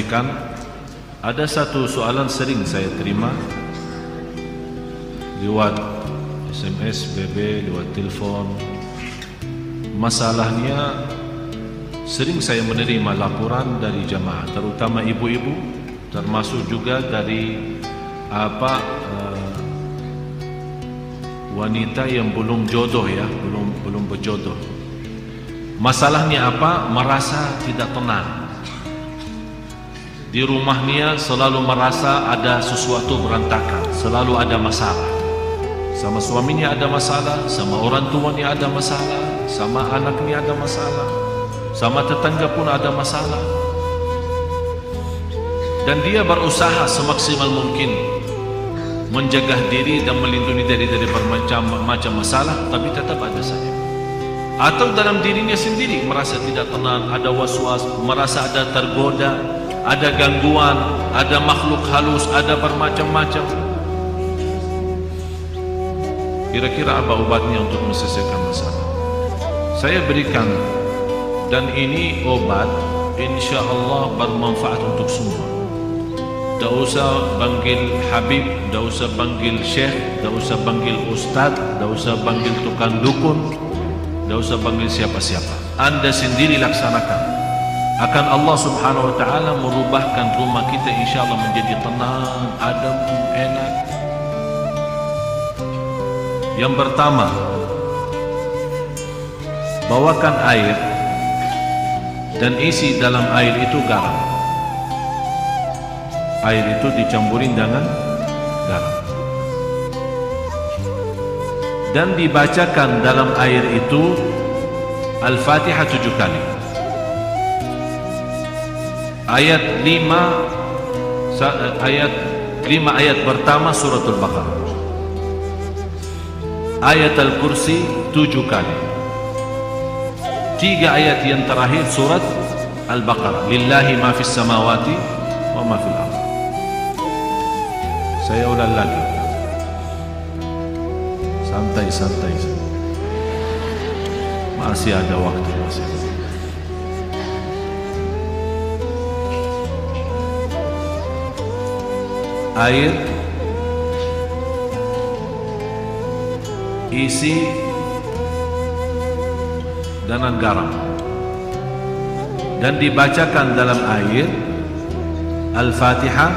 sampaikan, ada satu soalan sering saya terima lewat SMS, BB, lewat telepon. Masalahnya sering saya menerima laporan dari jamaah, terutama ibu-ibu, termasuk juga dari wanita yang belum jodoh ya, belum berjodoh. Masalahnya apa? Merasa tidak tenang. Di rumahnya selalu merasa ada sesuatu berantakan, selalu ada masalah. Sama suaminya ada masalah, sama orang tuanya ada masalah, sama anaknya ada masalah, sama tetangga pun ada masalah. Dan dia berusaha semaksimal mungkin menjaga diri dan melindungi diri dari bermacam masalah, tapi tetap ada saja. Atau dalam dirinya sendiri merasa tidak tenang, ada was-was, merasa ada tergoda, ada gangguan, ada makhluk halus, ada bermacam-macam. Kira-kira apa obatnya untuk menyelesaikan masalah? Saya berikan, dan ini obat insya Allah bermanfaat untuk semua. Tak usah panggil Habib, tak usah panggil Syekh, tak usah panggil Ustaz, tak usah panggil tukang dukun, tak usah panggil siapa-siapa. Anda sendiri laksanakan. Akan Allah subhanahu wa ta'ala merubahkan rumah kita insyaAllah menjadi tenang, adem, enak. Yang pertama, bawakan air dan isi dalam air itu garam. Air itu dicampurin dengan garam dan dibacakan dalam air itu Al-Fatihah 7 kali. Ayat 5 ayat pertama suratul Baqarah. Ayat Al-Kursi 7 kali. 3 ayat yang terakhir surat Al-Baqarah. Lillahi ma fis samawati wa ma fil ardh. Saya ulang lagi. Santai-santai. Masih ada waktu, masih ada. Air isi dengan garam dan dibacakan dalam air Al-Fatihah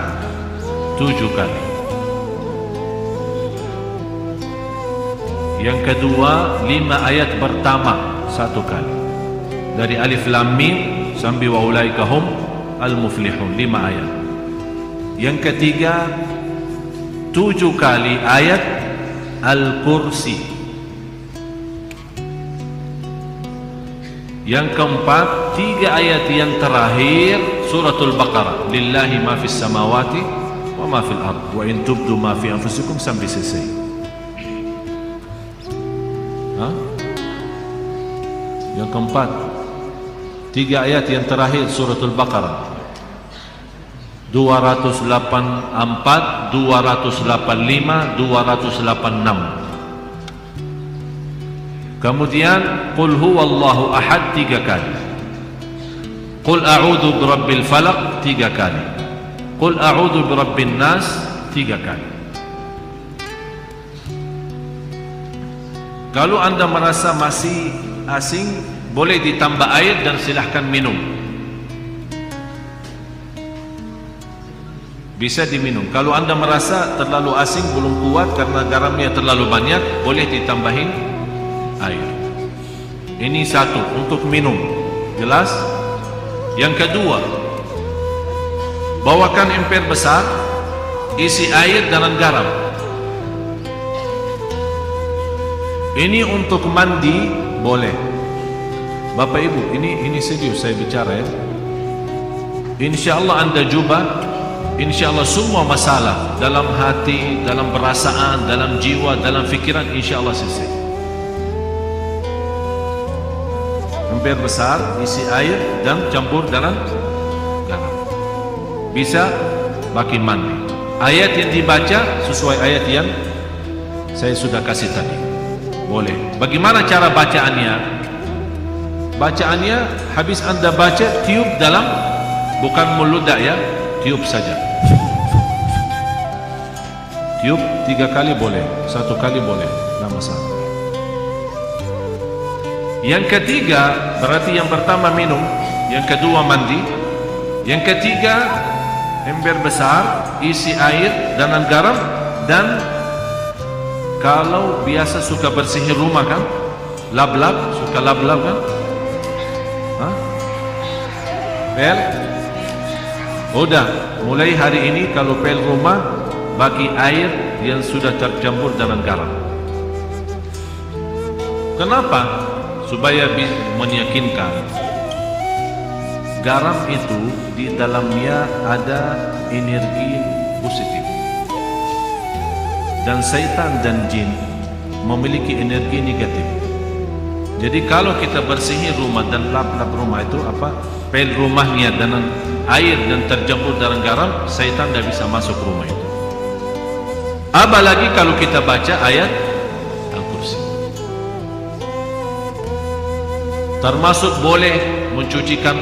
7 kali. Yang kedua, 5 ayat pertama 1 kali. Dari Alif Lam Mim sampai wa ulaika hum al-muflihun, 5 ayat. Yang ketiga, 7 kali ayat Al-Kursi. Yang keempat, 3 ayat yang terakhir suratul Baqarah. Lillahi ma fis samawati wa ma fil ardh wa in tubdu ma fi anfusikum sampai selesai. Yang keempat, 3 ayat yang terakhir suratul Baqarah. 284, 285, 286. Kemudian Qul huwallahu ahad 3 kali. Qul a'udzu birabbil falaq 3 kali. Qul a'udzu birabbin nas 3 kali. Kalau Anda merasa masih asing, boleh ditambah air dan silahkan minum. Bisa diminum. Kalau Anda merasa terlalu asing, belum kuat karena garamnya terlalu banyak, boleh ditambahin air. Ini satu untuk minum. Jelas? Yang kedua, bawakan emper besar, isi air dengan garam. Ini untuk mandi boleh. Bapak Ibu, ini serius saya bicara ya. Insyaallah Anda coba, insyaallah semua masalah dalam hati, dalam perasaan, dalam jiwa, dalam fikiran insyaallah selesai. Emper besar, isi air dan campur dalam garam. Bisa bagi mandi. Ayat yang dibaca sesuai ayat yang saya sudah kasih tadi. Boleh. Bagaimana cara bacaannya? Bacaannya habis Anda baca, tiup dalam bukan meludak ya, tiup saja. Tiup 3 kali boleh, 1 kali boleh, tidak masalah. Yang ketiga, berarti yang pertama minum, yang kedua mandi, yang ketiga ember besar isi air dan garam, dan kalau biasa suka bersihin rumah kan, lap-lap, suka lap-lap kan? Hah? Pel? Udah, mulai hari ini kalau pel rumah, bagi air yang sudah tercampur dengan garam. Kenapa? Supaya meyakinkan garam itu di dalamnya ada energi positif, dan syaitan dan jin memiliki energi negatif. Jadi kalau kita bersihin rumah dan lap-lap rumah itu apa, pel rumahnya dengan air dan tercampur dengan garam, syaitan tidak bisa masuk rumah itu. Apalagi kalau kita baca ayat Al-Kursi. Termasuk boleh mencucikan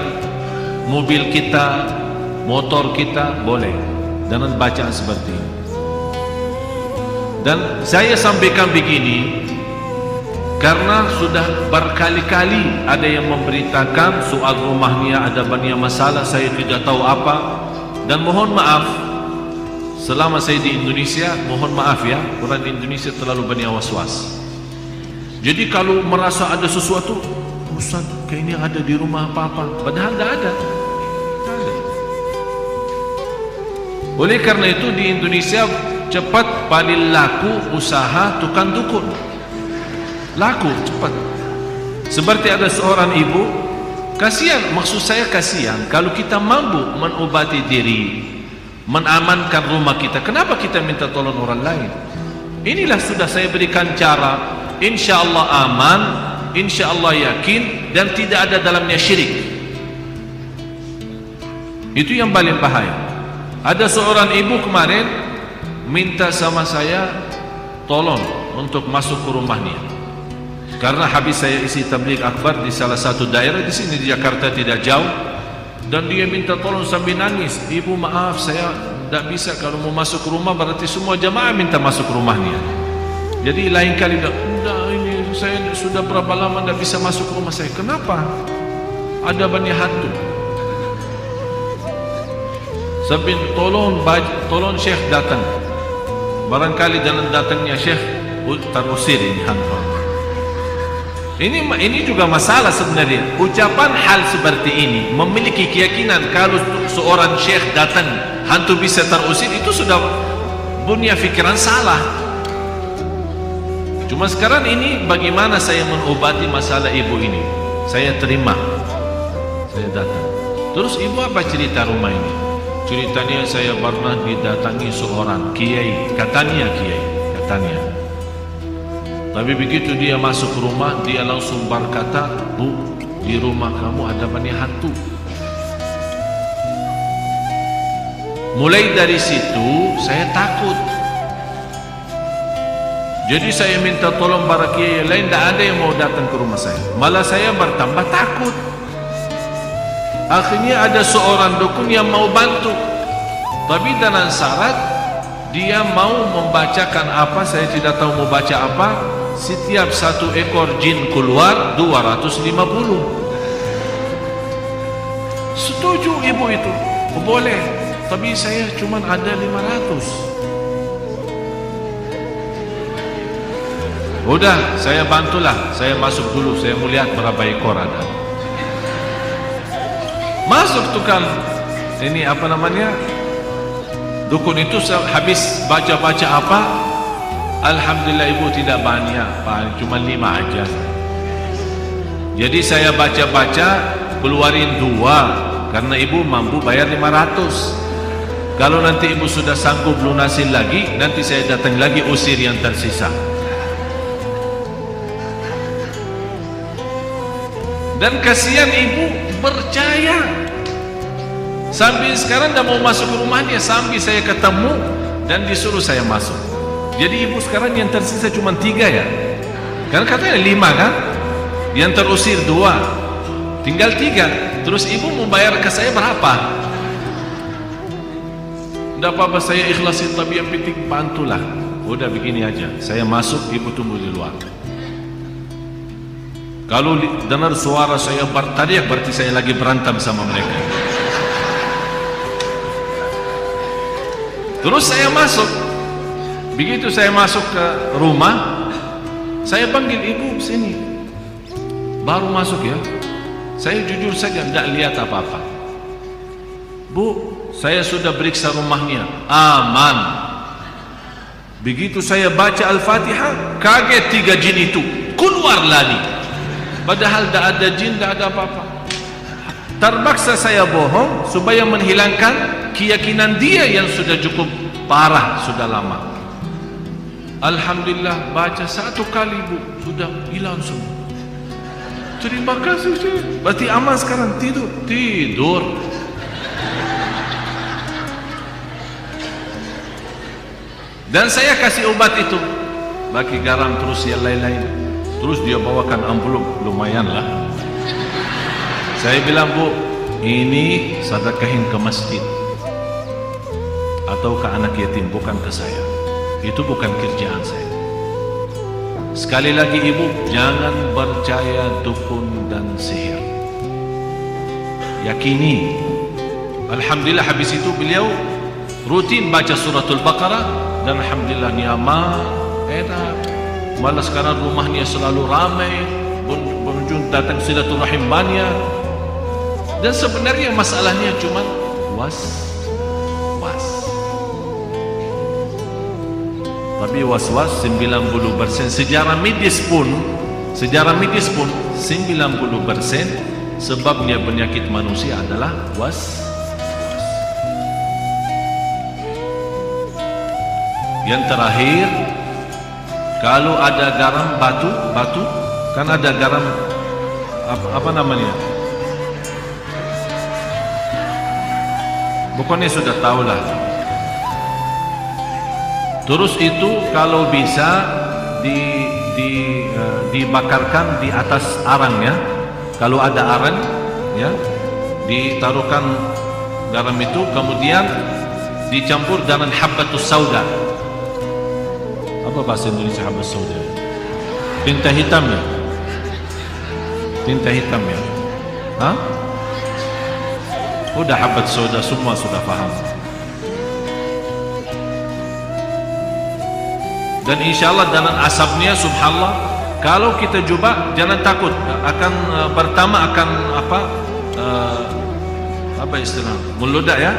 mobil kita, motor kita, boleh dengan bacaan seperti ini. Dan saya sampaikan begini karena sudah berkali-kali ada yang memberitakan soal rumahnya ada banyak masalah, saya tidak tahu apa. Dan mohon maaf, selama saya di Indonesia, mohon maaf ya, orang di Indonesia terlalu banyak was-was. Jadi kalau merasa ada sesuatu, Ustaz, kayaknya ada di rumah apa-apa, padahal tidak ada. Oleh karena itu di Indonesia cepat paling laku usaha tukang dukun. Laku cepat. Seperti ada seorang ibu, kasihan, maksud saya kasihan kalau kita mampu mengobati diri, menamankan rumah kita, kenapa kita minta tolong orang lain? Inilah sudah saya berikan cara, insya Allah aman, insya Allah yakin, dan tidak ada dalamnya syirik. Itu yang paling bahaya. Ada seorang ibu kemarin minta sama saya tolong untuk masuk ke rumahnya, karena habis saya isi tabligh akbar di salah satu daerah di sini di Jakarta tidak jauh, dan dia minta tolong sambil nangis, ibu maaf saya tidak bisa, kalau mau masuk ke rumah berarti semua jamaah minta masuk ke rumahnya. Jadi lain kali enggak, ini saya sudah berapa lama tidak bisa masuk ke rumah saya. Kenapa? Ada banyak hantu. Sambil tolong Syekh datang, barangkali dalam datangnya Syekh terusir ini hantu. Ini juga masalah sebenarnya. Ucapan hal seperti ini, memiliki keyakinan kalau seorang syekh datang hantu bisa terusir, itu sudah punya pikiran salah. Cuma sekarang ini bagaimana saya mengobati masalah ibu ini? Saya terima, saya datang. Terus ibu apa cerita rumah ini? Ceritanya saya pernah didatangi seorang kiai, katanya kiai, katanya. Tapi begitu dia masuk rumah, dia langsung berkata, Bu, di rumah kamu ada banyak hantu. Mulai dari situ saya takut. Jadi saya minta tolong para kiai lain, tidak ada yang mau datang ke rumah saya. Malah saya bertambah takut. Akhirnya ada seorang dukun yang mau bantu, tapi dengan syarat dia mau membacakan apa, saya tidak tahu mau baca apa. Setiap satu ekor jin keluar 250. Setuju ibu itu, boleh, tapi saya cuma ada 500. Udah, saya bantulah, saya masuk dulu, saya mau lihat berapa ekor ada. Masuk tukang ini apa namanya, dukun itu habis baca-baca apa, alhamdulillah ibu tidak banyak, cuma 5 aja. Jadi saya baca-baca keluarin 2 karena ibu mampu bayar 500. Kalau nanti ibu sudah sanggup lunasin lagi, nanti saya datang lagi usir yang tersisa. Dan kasihan ibu percaya. Sampai sekarang dah mau masuk ke rumahnya, sampai saya ketemu dan disuruh saya masuk. Jadi ibu sekarang yang tersisa cuma 3 ya. Karena katanya 5 kan, yang terusir 2, tinggal 3. Terus ibu mau bayar ke saya berapa? Tidak apa-apa, saya ikhlasin, tapi yang penting bantulah. Udah begini aja, saya masuk, ibu tunggu di luar. Kalau dengar suara saya berteriak, berarti saya lagi berantem sama mereka. Terus saya masuk. Begitu saya masuk ke rumah, saya panggil ibu sini. Baru masuk ya, saya jujur saja tidak lihat apa-apa. Bu, saya sudah periksa rumahnya, aman. Begitu saya baca Al-Fatihah, kaget 3 jin itu keluar lari. Padahal tidak ada jin, tidak ada apa-apa. Terpaksa saya bohong supaya menghilangkan keyakinan dia yang sudah cukup parah, sudah lama. Alhamdulillah, baca 1 kali bu, sudah hilang semua. Terima kasih Syekh. Berarti aman sekarang, tidur. Dan saya kasih obat itu, bagi garam terus yang lain-lain. Terus dia bawakan amplop, lumayan lah. Saya bilang, bu, ini sedekahin ke masjid atau ke anak yatim, bukan ke saya. Itu bukan kerjaan saya. Sekali lagi ibu, jangan percaya dukun dan sihir. Yakini. Alhamdulillah, habis itu beliau rutin baca suratul Baqarah, dan alhamdulillah nyaman, enak. Malah sekarang rumahnya selalu ramai, pengunjung datang silaturahim banyak. Dan sebenarnya masalahnya cuma was. Tapi was-was 90%. Sejarah medis pun 90% sebabnya penyakit manusia adalah was. Yang terakhir, kalau ada garam batu, kan ada garam apa namanya? Bukannya sudah tahu lah. Terus itu kalau bisa dibakarkan di atas arangnya. Kalau ada arang, ya, ditaruhkan garam itu, kemudian dicampur dengan habbatus sauda. Apa bahasa Indonesia habbatus sauda? Tinta hitam ya? Tinta hitam ya? Hah? Udah habbatus sauda, semua sudah paham. Dan insyaAllah dengan asapnya, subhanallah, kalau kita coba jangan takut, akan pertama akan apa istilah, meludak ya,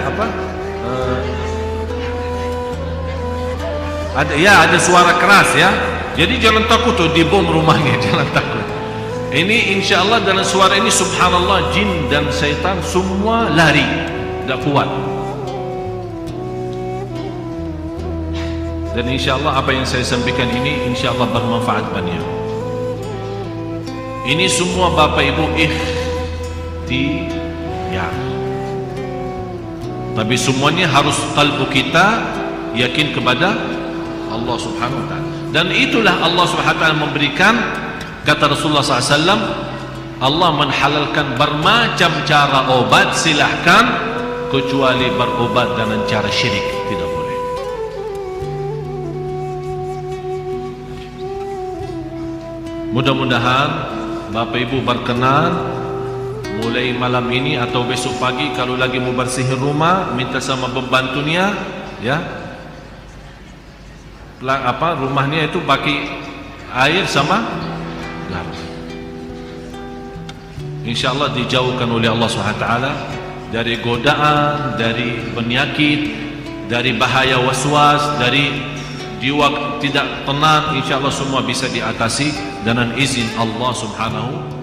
ada suara keras ya. Jadi jangan takut tuh dibom rumahnya, jangan takut. Ini insyaAllah dengan suara ini, subhanallah, jin dan syaitan semua lari, tidak kuat. Dan insyaAllah apa yang saya sampaikan ini insyaAllah bermanfaat banyak. Ini semua Bapak Ibu ikhtiar. Tapi semuanya harus kalbu kita yakin kepada Allah Subhanahu wa ta'ala. Dan itulah Allah Subhanahu wa ta'ala memberikan, kata Rasulullah SAW, Allah menhalalkan bermacam cara obat, silahkan, kecuali berobat dengan cara syirik, tidak boleh. Mudah-mudahan Bapak Ibu berkenan mulai malam ini atau besok pagi kalau lagi mau bersihin rumah, minta sama pembantunya ya, rumahnya itu pakai air sama garam. InsyaAllah dijauhkan oleh Allah SWT dari godaan, dari penyakit, dari bahaya waswas, dari jiwa tidak tenang. InsyaAllah semua bisa diatasi dengan izin Allah Subhanahu